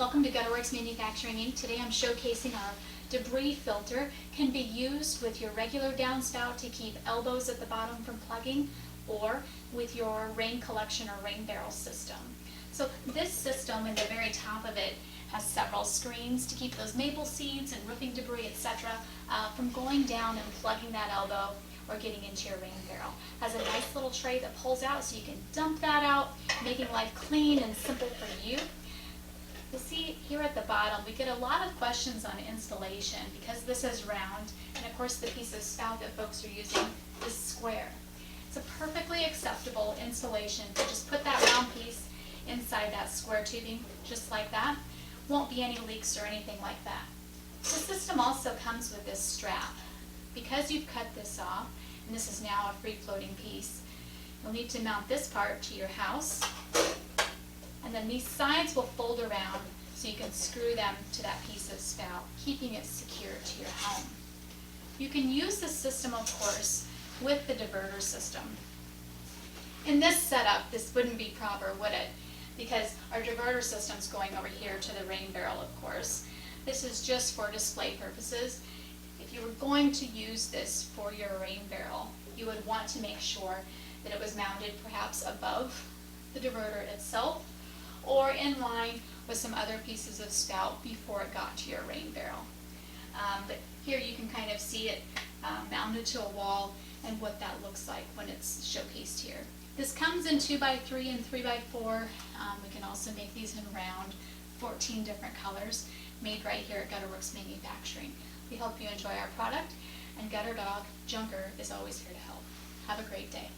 Welcome to Gutterworks Manufacturing Inc. Today I'm showcasing our debris filter. Can be used with your regular downspout to keep elbows at the bottom from plugging, or with your rain collection or rain barrel system. So this system in the very top of it has several screens to keep those maple seeds and roofing debris, etc. From going down and plugging that elbow or getting into your rain barrel. Has a nice little tray that pulls out so you can dump that out, making life clean and simple for you. You'll see here at the bottom, we get a lot of questions on installation because this is round, and of course the piece of spout that folks are using is square. It's a perfectly acceptable installation to just put that round piece inside that square tubing, just like that. Won't be any leaks or anything like that. The system also comes with this strap. Because you've cut this off, and this is now a free-floating piece, you'll need to mount this part to your house. And then these sides will fold around so you can screw them to that piece of spout, keeping it secure to your home. You can use this system, of course, with the diverter system. In this setup, this wouldn't be proper, would it? Because our diverter system's going over here to the rain barrel, of course. This is just for display purposes. If you were going to use this for your rain barrel, you would want to make sure that it was mounted perhaps above the diverter itself, or in line with some other pieces of spout before it got to your rain barrel. But here you can kind of see it mounted to a wall and what that looks like when it's showcased here. This comes in 2x3 and 3x4. We can also make these in round, 14 different colors, made right here at Gutterworks Manufacturing. We hope you enjoy our product, and Gutter Dog Junker is always here to help. Have a great day.